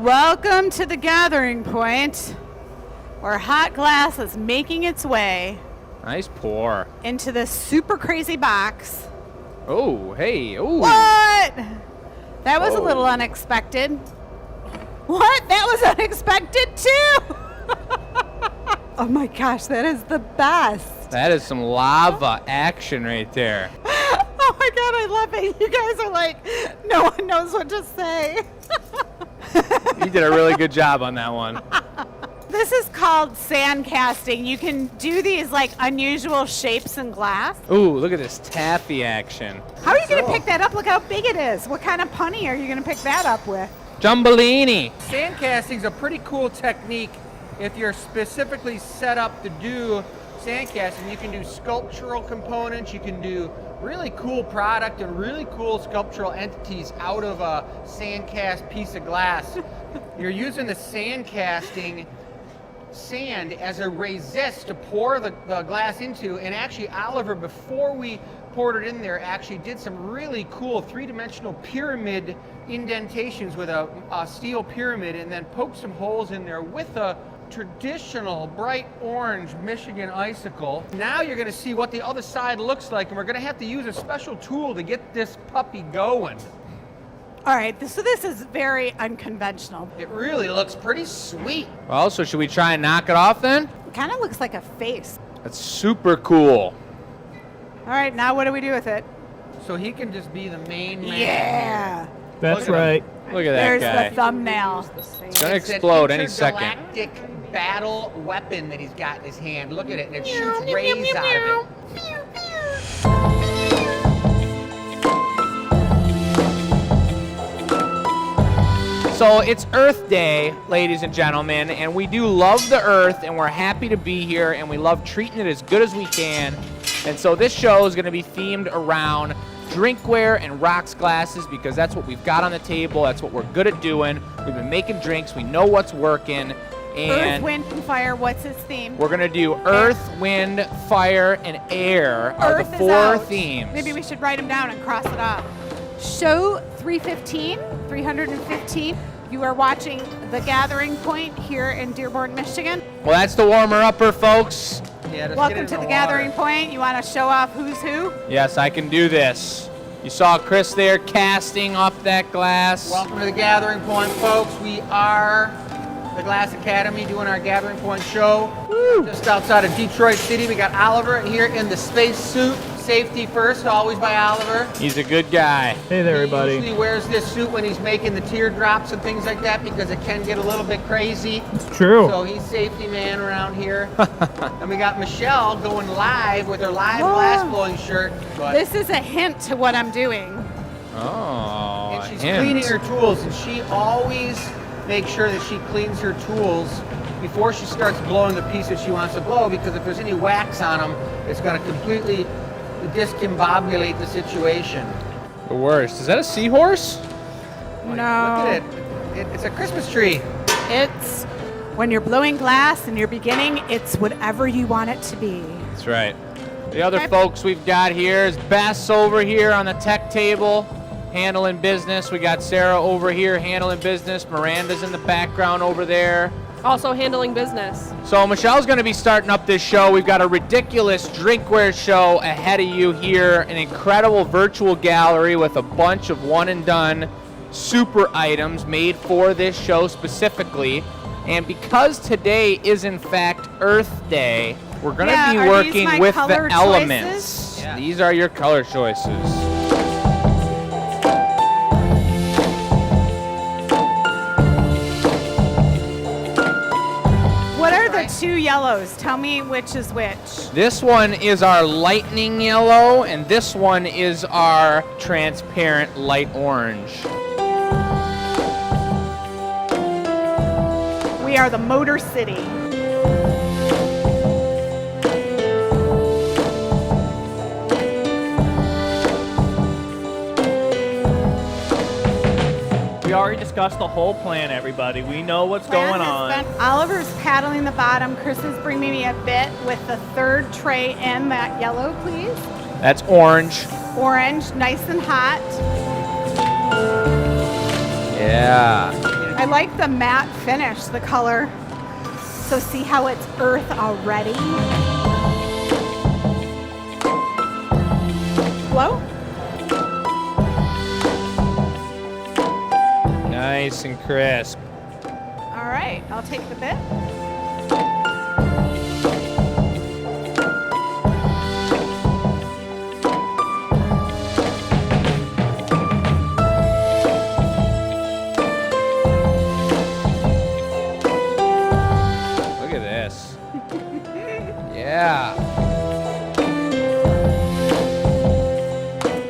Welcome to the gathering point, where hot glass is making its way. Nice pour. Into this super crazy box. Oh, hey, oh. What? That was a little unexpected. What? That was unexpected too. Oh my gosh, that is the best. That is some lava action right there. Oh my God, I love it. You guys are like, no one knows what to say. You did a really good job on that one. This is called sand casting. You can do these like unusual shapes in glass. Ooh, look at this taffy action. How are you going to pick that up? Look how big it is. What kind of punny are you going to pick that up with? Jumbolini. Sand casting is a pretty cool technique if you're specifically set up to do sand casting. You can do sculptural components, you can do really cool product and really cool sculptural entities out of a sand cast piece of glass. You're using the sand casting sand as a resist to pour the glass into, and actually Oliver, before we poured it in there, actually did some really cool three-dimensional pyramid indentations with a steel pyramid, and then poked some holes in there with a traditional bright orange Michigan icicle. Now you're going to see what the other side looks like, and we're going to have to use a special tool to get this puppy going. All right, so this is very unconventional. It really looks pretty sweet. Well, so should we try and knock it off then? It kind of looks like a face. That's super cool. All right, now what do we do with it? So he can just be the main man. Yeah. That's right. Look at that There's guy. the thumbnail. It's gonna explode any second. Intergalactic battle weapon that he's got in his hand. Look at it, and it shoots rays out of it. So it's Earth Day, ladies and gentlemen, and we do love the Earth, and we're happy to be here, and we love treating it as good as we can. And so this show is going to be themed around drinkware and rocks glasses, because that's what we've got on the table. That's what we're good at doing. We've been making drinks. We know what's working. And Earth, wind, and fire. What's its theme? we're going to do Earth, Wind, Fire, and Air are Earth the is four out. themes. Maybe we should write them down and cross it off. Show 315. You are watching The Gathering Point here in Dearborn, Michigan. Well, that's the warmer-upper, folks. Yeah, just Welcome get to in The water. Gathering Point. You want to show off who's who? Yes, I can do this. You saw Chris there casting up that glass. Welcome to the Gathering Point, folks. We are the Glass Academy doing our Gathering Point show. Just outside of Detroit City. We got Oliver here in the space suit. Safety first, always by Oliver. He's a good guy. Hey there, He everybody. usually wears this suit when he's making the teardrops and things like that, because it can get a little bit crazy. It's true. So he's safety man around here. And we got Michelle going live with her live glass blowing shirt. But This is a hint to what I'm doing. Oh, and she's hint. cleaning her tools, and she always makes sure that she cleans her tools before she starts blowing the piece that she wants to blow, because if there's any wax on them, it's going to completely discombobulate the situation. The worst. Is that a seahorse? No. Look at it. It's a Christmas tree. It's when you're blowing glass and you're beginning, it's whatever you want it to be. That's right. The other folks we've got here is Bess over here on the tech table, handling business. We got Sarah over here handling business. Miranda's in the background over there. Also handling business. So Michelle's going to be starting up this show. We've got a ridiculous drinkware show ahead of you here, an incredible virtual gallery with a bunch of one-and-done super items made for this show specifically. And because today is in fact Earth Day, we're going to be are these working my with color the elements. choices? Yeah. These are your color choices. What are the two yellows? Tell me which is which. This one is our lightning yellow, and this one is our transparent light orange. We are the Motor City. We already discussed the whole plan, everybody. We know what's going on. Oliver's paddling the bottom. Chris is bringing me a bit with the third tray and that yellow, please. That's orange. Orange, nice and hot. Yeah. I I like the matte finish, the color. So see how it's earth already? Hello? Nice and crisp. All right, I'll take the bit. Look at this. Yeah.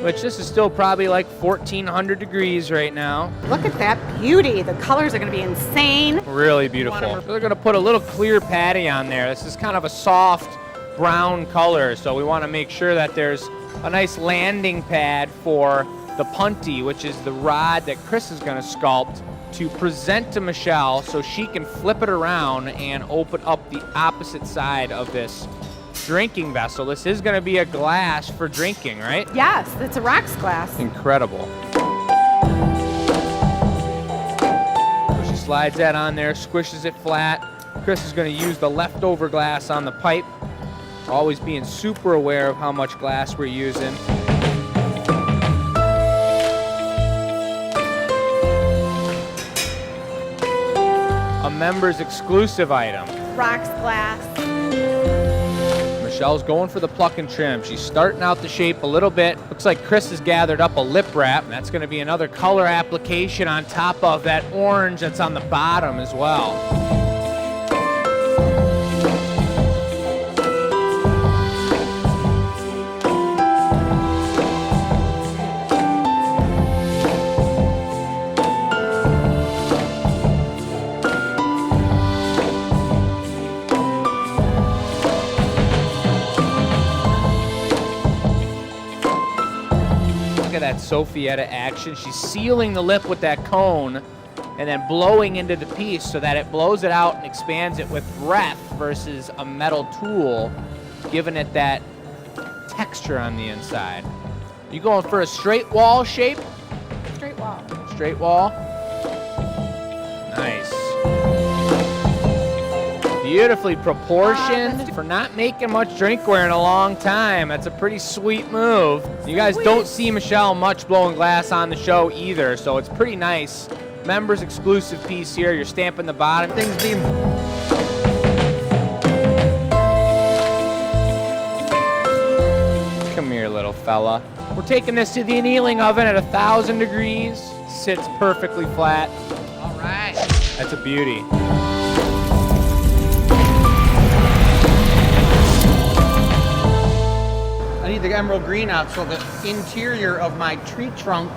Which this is still probably like 1400 degrees right now. Look at that beauty. The colors are gonna be insane. Really beautiful. So they're gonna put a little clear patty on there. This is kind of a soft brown color, so we wanna make sure that there's a nice landing pad for the punty, which is the rod that Chris is gonna sculpt to present to Michelle so she can flip it around and open up the opposite side of this drinking vessel. This is gonna be a glass for drinking, right? Yes, it's a rocks glass. Incredible. So she slides that on there, squishes it flat. Chris is gonna use the leftover glass on the pipe, always being super aware of how much glass we're using. A members exclusive item. Rocks glass. Michelle's going for the pluck and trim. She's starting out the shape a little bit. Looks like Chris has gathered up a lip wrap. And that's going to be another color application on top of that orange that's on the bottom as well. That Sophietta action. She's sealing the lip with that cone and then blowing into the piece so that it blows it out and expands it with breath versus a metal tool, giving it that texture on the inside. You going for a straight wall shape? Straight wall. Straight wall. Nice. Beautifully proportioned for not making much drinkware in a long time. That's a pretty sweet move. You guys don't see Michelle much blowing glass on the show either, so it's pretty nice. Members exclusive piece here. You're stamping the bottom. Things being Come here, little fella. We're taking this to the annealing oven at 1,000 degrees. Sits perfectly flat. all right. That's a beauty. I need the emerald green out so the interior of my tree trunk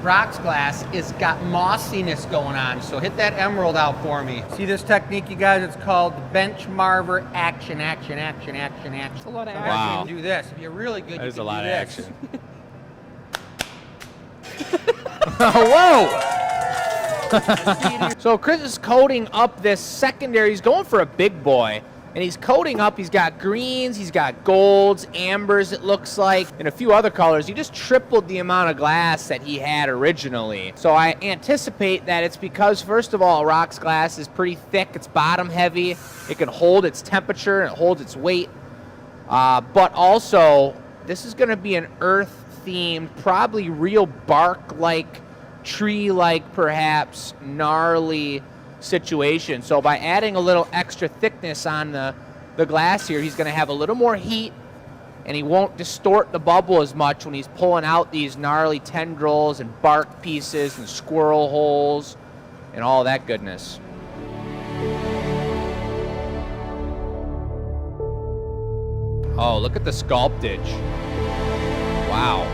rocks glass is got mossiness going on. So hit that emerald out for me. See this technique, you guys? It's called bench marver action. It's a lot of Wow. action. You can do this. If you're really good, There's you a can lot do of this. Whoa! So Chris is coating up this secondary. He's going for a big boy. And he's coating up, he's got greens, he's got golds, ambers it looks like, and a few other colors. He just tripled the amount of glass that he had originally. So I anticipate that it's because, first of all, rocks glass is pretty thick, it's bottom heavy, it can hold its temperature, and it holds its weight. But also, this is gonna be an earth-themed, probably real bark-like, tree-like, perhaps, gnarly situation. So by adding a little extra thickness on the glass here, he's going to have a little more heat, and he won't distort the bubble as much when he's pulling out these gnarly tendrils and bark pieces and squirrel holes and all that goodness. Oh, look at the sculptage. Wow.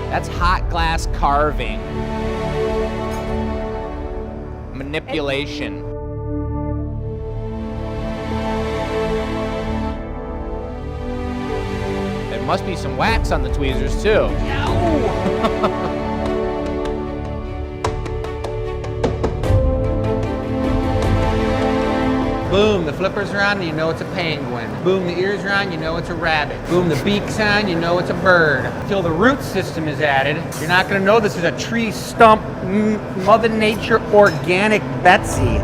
That's hot glass carving. Manipulation. There must be some wax on the tweezers too. Boom, the flippers are on, and you know it's a penguin. Boom, the ears are on, you know it's a rabbit. Boom, the beak's on, you know it's a bird. Until the root system is added, you're not gonna know this is a tree stump, Mother Nature organic Betsy.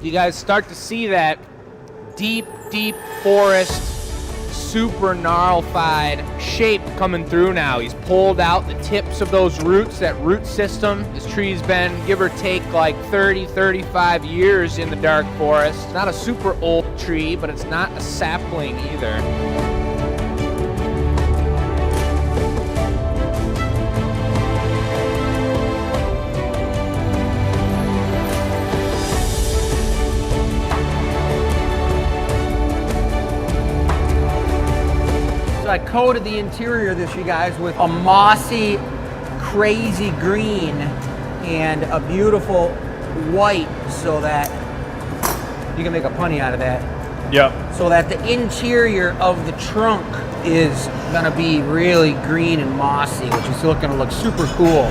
You guys start to see that deep, deep forest, super gnarlified shape coming through now. He's pulled out the tips of those roots, that root system. This tree's been, give or take, like 30, 35 years in the dark forest. It's not a super old tree, but it's not a sapling either. I coated the interior of this, you guys, with a mossy, crazy green and a beautiful white so that you can make a punny out of that. Yep. So that the interior of the trunk is gonna be really green and mossy, which is gonna look super cool.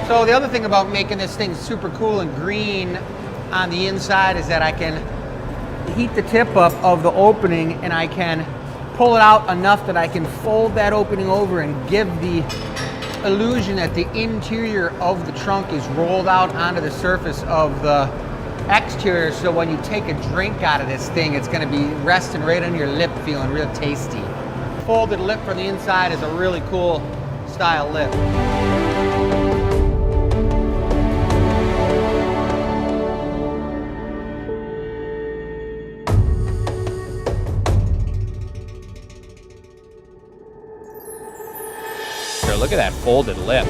So the other thing about making this thing super cool and green on the inside is that I can heat the tip up of the opening and I can pull it out enough that I can fold that opening over and give the illusion that the interior of the trunk is rolled out onto the surface of the exterior, so when you take a drink out of this thing, it's going to be resting right on your lip, feeling real tasty. Folded lip from the inside is a really cool style lip. Look at that folded lip.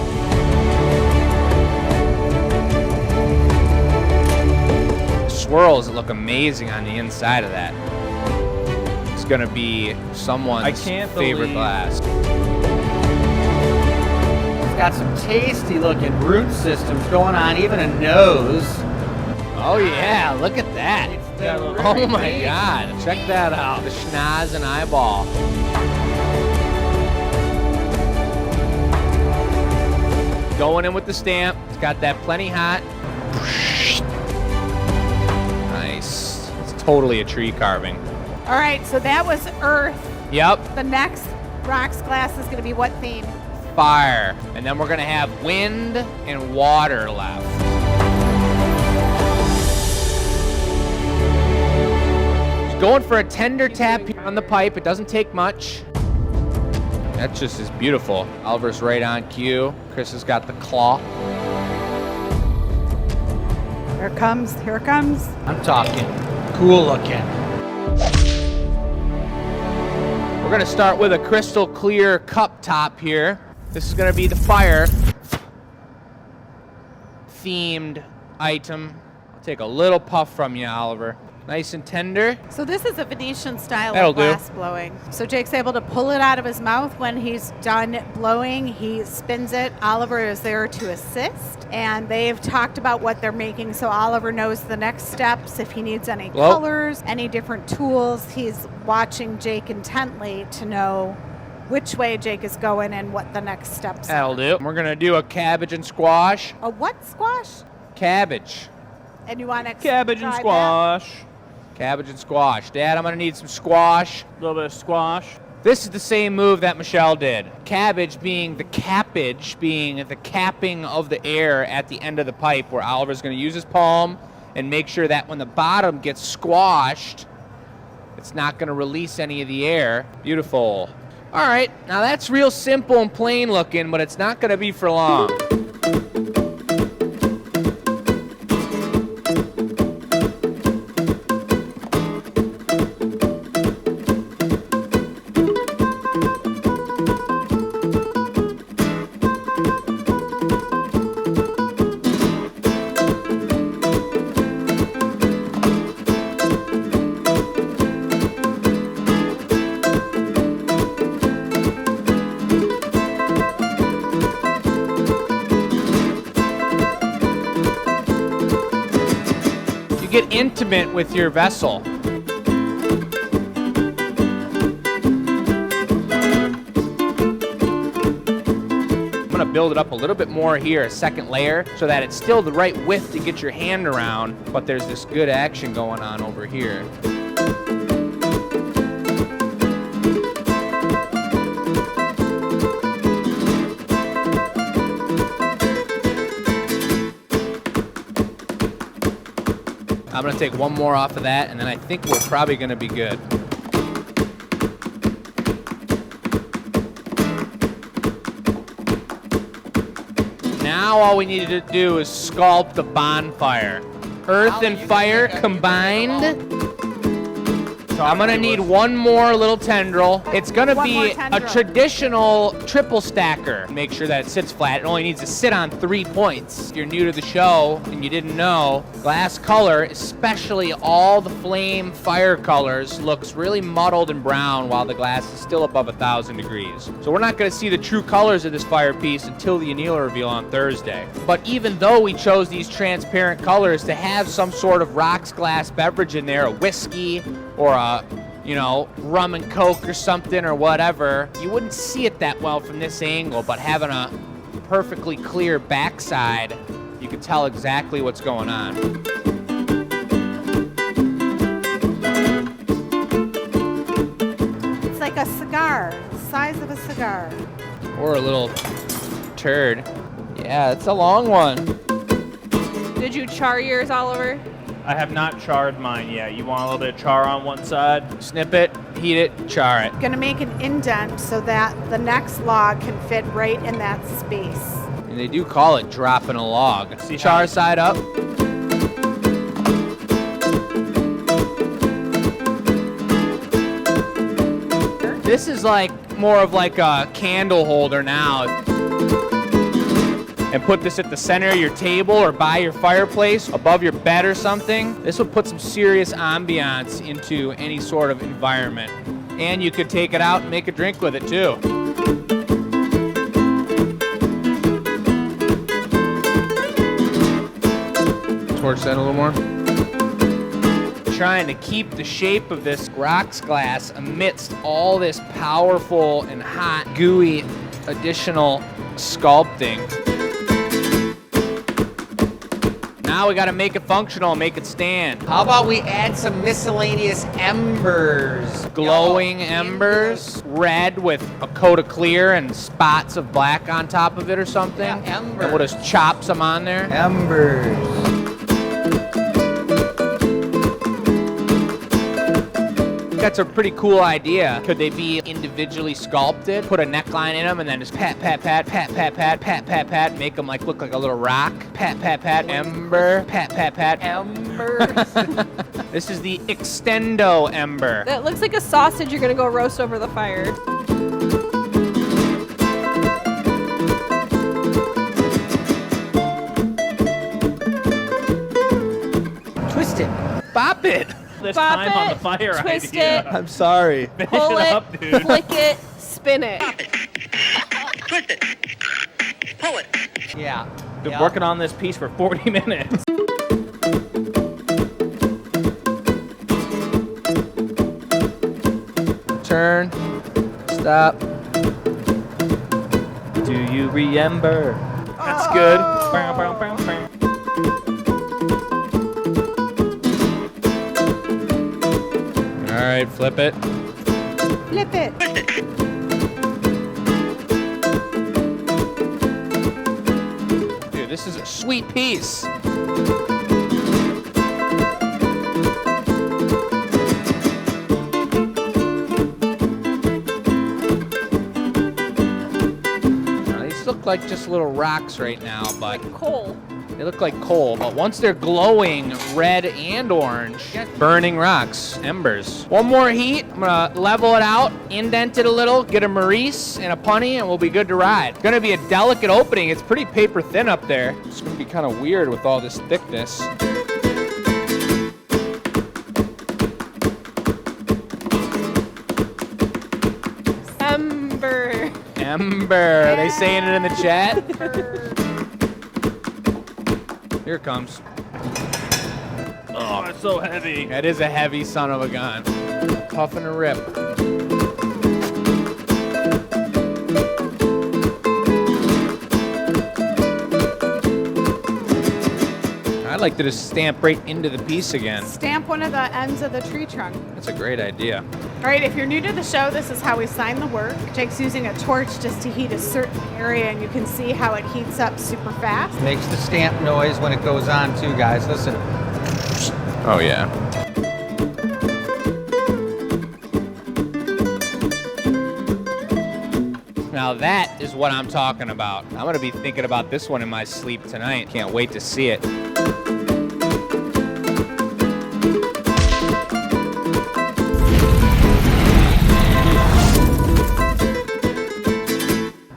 Swirls look amazing on the inside of that. It's gonna be someone's favorite glass. It's got some tasty looking root systems going on, even a nose. Oh yeah, look at that. Oh my base. God, check that out. The schnoz and eyeball. Going in with the stamp. It's got that plenty hot. Nice. It's totally a tree carving. All right, so that was earth. Yep. The next rocks glass is going to be what theme? Fire. And then we're going to have wind and water left. Just going for a tender tap here on the pipe. It doesn't take much. That just is beautiful. Oliver's right on cue. Chris has got the claw. Here it comes, here it comes. I'm talking cool looking. We're gonna start with a crystal clear cup top here. This is gonna be the fire themed item. I'll take a little puff from you, Oliver. Nice and tender. So this is a Venetian style That'll of do. glass blowing. So Jake's able to pull it out of his mouth when he's done blowing. He spins it. Oliver is there to assist. And they've talked about what they're making, so Oliver knows the next steps. If he needs any colors, any different tools, he's watching Jake intently to know which way Jake is going and what the next steps That'll are. do. We're gonna do a cabbage and squash. A what squash? Cabbage. And you want to Cabbage and squash. Cabbage and squash. Dad, I'm gonna need some squash. A little bit of squash. This is the same move that Michelle did. Cabbage being the cappage, being the capping of the air at the end of the pipe, where Oliver's gonna use his palm and make sure that when the bottom gets squashed, it's not gonna release any of the air. Beautiful. All right, now that's real simple and plain looking, but it's not gonna be for long. Get intimate with your vessel. I'm gonna build it up a little bit more here, a second layer, so that it's still the right width to get your hand around, but there's this good action going on over here. I'm gonna take one more off of that, and then I think we're probably gonna be good. Now all we need to do is sculpt the bonfire. Earth and fire combined. I'm gonna need one more little tendril. It's gonna be a traditional triple stacker. Make sure that it sits flat. It only needs to sit on 3 points. If you're new to the show and you didn't know, glass color, especially all the flame fire colors, looks really muddled and brown while the glass is still above 1,000 degrees. So we're not gonna see the true colors of this fire piece until the annealer reveal on Thursday. But even though we chose these transparent colors to have some sort of rocks glass beverage in there, a whiskey or a rum and coke or something or whatever, you wouldn't see it that well from this angle, but having a perfectly clear backside, you can tell exactly what's going on. It's like a cigar, the size of a cigar. Or a little turd. Yeah, it's a long one. Did you char yours, Oliver? I have not charred mine yet. You want a little bit of char on one side? Snip it, heat it, char it. Gonna make an indent so that the next log can fit right in that space. And they do call it dropping a log. See Char how- side up. This is like more of like a candle holder now. And put this at the center of your table or by your fireplace, above your bed or something. This would put some serious ambiance into any sort of environment. And you could take it out and make a drink with it too. Torch that a little more. Trying to keep the shape of this rocks glass amidst all this powerful and hot, gooey additional sculpting. Now we gotta make it functional, make it stand. How about we add some miscellaneous embers? Glowing embers, red with a coat of clear and spots of black on top of it or something. Yeah, embers. And we'll just chop some on there. Embers. That's a pretty cool idea. Could they be individually sculpted? Put a neckline in them and then just pat, pat, pat, pat, pat, pat, pat, pat, pat, make them like look like a little rock. Pat, pat, pat, ember, pat, pat, pat, Embers. This is the extendo ember. That looks like a sausage you're gonna go roast over the fire. Twist it. Bop it. This Bop time on it, the fire twist idea. it. I'm sorry. Finish Pull it it, up, dude. flick it, spin it. Twist it. Pull it. Yeah. Been Yeah. working on this piece for 40 minutes. Turn. Stop. Do you remember? That's good. Bow, bow, bow, bow. All right, flip it. Flip it. Dude, this is a sweet piece. Now, these look like just little rocks right now, but Coal. they look like coal. But once they're glowing red and orange, burning rocks, embers. One more heat. I'm gonna level it out, indent it a little, get a Maurice and a punny, and we'll be good to ride. It's gonna be a delicate opening. It's pretty paper thin up there. It's gonna be kind of weird with all this thickness. Ember. Ember. Are they saying it in the chat? Here it comes. Oh, it's so heavy. That is a heavy son of a gun. Puffing a rip. I'd like to just stamp right into the piece again. Stamp one of the ends of the tree trunk. That's a great idea. All right, if you're new to the show, this is how we sign the work. Jake's using a torch just to heat a certain area, and you can see how it heats up super fast. Makes the stamp noise when it goes on too, guys. Listen. Oh, yeah. Now that is what I'm talking about. I'm gonna be thinking about this one in my sleep tonight. Can't wait to see it.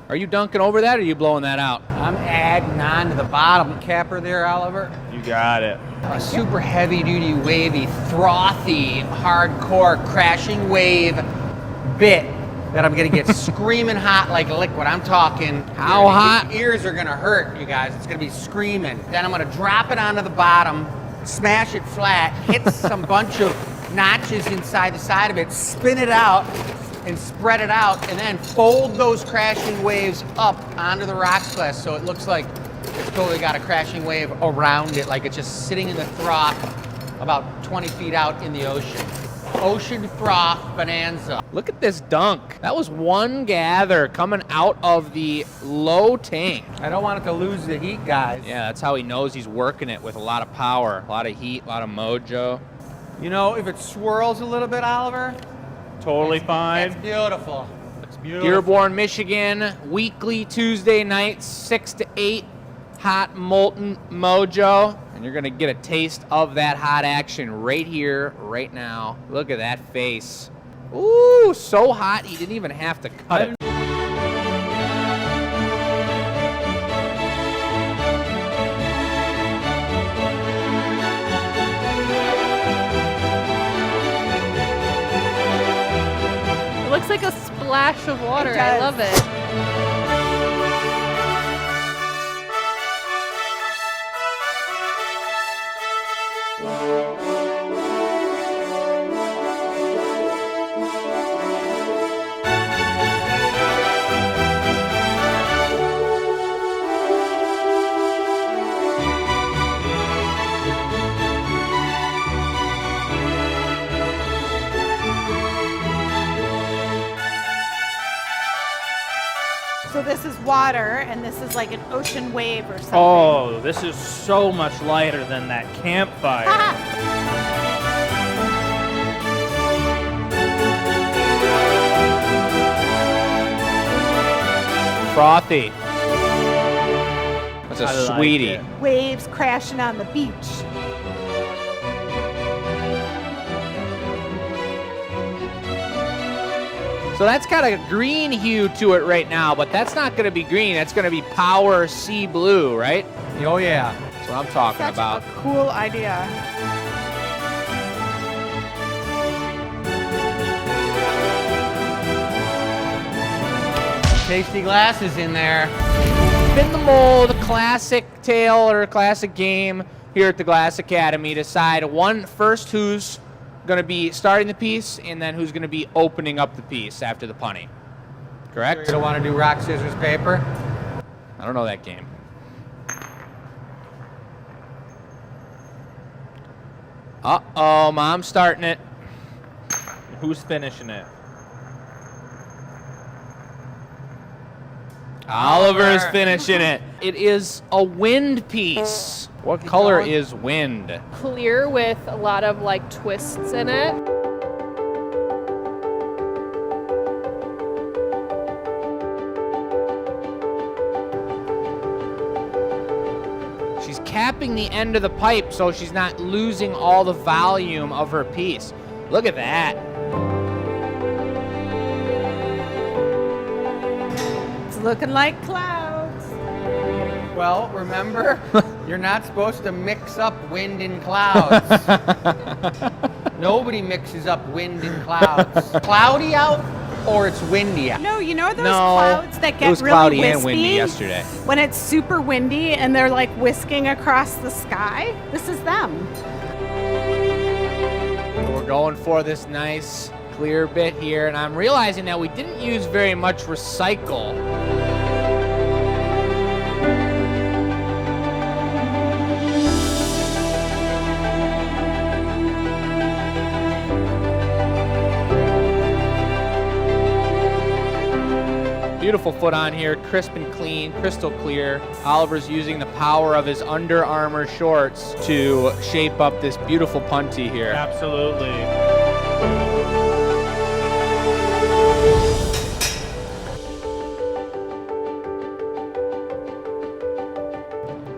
Are you dunking over that or are you blowing that out? I'm adding on to the bottom capper there, Oliver. You got it. A super heavy-duty, wavy, frothy, hardcore crashing wave bit that I'm gonna get screaming hot like liquid. I'm talking. How hot? Your ears are gonna hurt, you guys. It's gonna be screaming. Then I'm gonna drop it onto the bottom, smash it flat, hit some bunch of notches inside the side of it, spin it out, and spread it out, and then fold those crashing waves up onto the rock glass so it looks like it's totally got a crashing wave around it, like it's just sitting in the froth about 20 feet out in the ocean. Ocean froth bonanza. Look at this dunk. That was one gather coming out of the low tank. I don't want it to lose the heat, guys. Yeah, that's how he knows he's working it with a lot of power, a lot of heat, a lot of mojo. You know, if it swirls a little bit, Oliver, Totally fine. it's beautiful. It's beautiful. Dearborn, Michigan, weekly Tuesday nights, 6 to 8, hot molten mojo. And you're gonna get a taste of that hot action right here, right now. Look at that face. Ooh, so hot he didn't even have to cut it. It looks like a splash of water. It I does. love it. So this is water, and this is like an ocean wave or something. Oh, this is so much lighter than that campfire. Frothy. That's a I like sweetie. it. Waves crashing on the beach. So that's got a green hue to it right now, but that's not going to be green. That's going to be power sea blue, right? Oh, yeah. That's what I'm talking Such about. a cool idea. Tasty glasses in there. Spin the mold, classic tale or classic game here at the Glass Academy. Decide first who's going to be starting the piece and then who's going to be opening up the piece after the punny. Correct? You're gonna want to do rock, scissors, paper. I don't know that game. Uh-oh, Mom's starting it. Who's finishing it? Oliver's finishing it. It is a wind piece. What color going. is wind? Clear with a lot of like twists in it. She's capping the end of the pipe so she's not losing all the volume of her piece. Look at that. It's looking like clouds. Well, remember, you're not supposed to mix up wind and clouds. Nobody mixes up wind and clouds. Cloudy out or it's windy out. No, you know those No, clouds that it get was really cloudy wispy? and windy yesterday. When it's super windy and they're like whisking across the sky? This is them. we're going for this nice clear bit here, and I'm realizing that we didn't use very much recycle. Beautiful foot on here, crisp and clean, crystal clear. Oliver's using the power of his Under Armour shorts to shape up this beautiful punty here. Absolutely.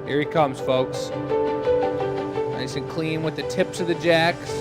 Here he comes, folks. Nice and clean with the tips of the jacks.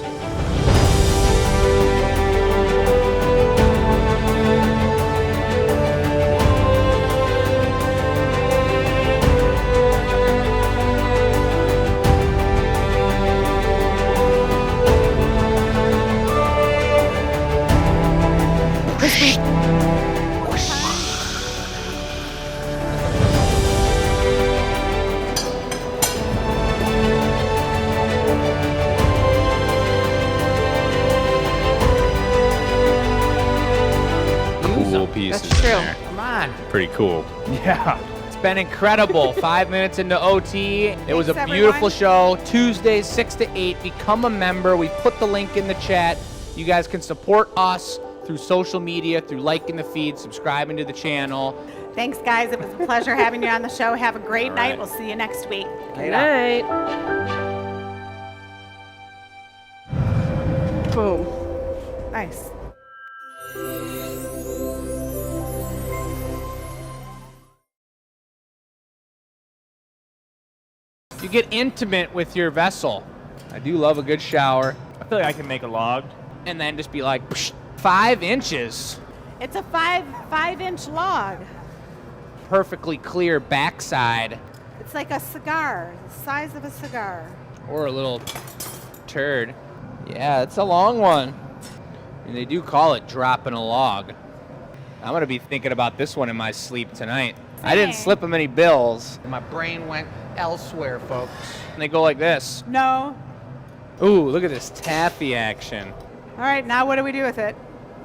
Cool pieces That's true. in there. Come on. Pretty cool. Yeah. It's been incredible. 5 minutes into OT. It was a Thanks, beautiful everyone. show. Tuesdays, 6 to 8. Become a member. We put the link in the chat. You guys can support us through social media, through liking the feed, subscribing to the channel. Thanks, guys. It was a pleasure having you on the show. Have a great All night. right. We'll see you next week. Good night. Boom. Nice. You get intimate with your vessel. I do love a good shower. I feel like I can make a log. And then just be like, psh, 5 inches. It's a five-inch log. Perfectly clear backside. It's like a cigar, the size of a cigar. Or a little turd. Yeah, it's a long one. And they do call it dropping a log. I'm going to be thinking about this one in my sleep tonight. I didn't Same. slip him any bills. My brain went elsewhere, folks. And they go like this. No. Ooh, look at this taffy action. All right, now what do we do with it?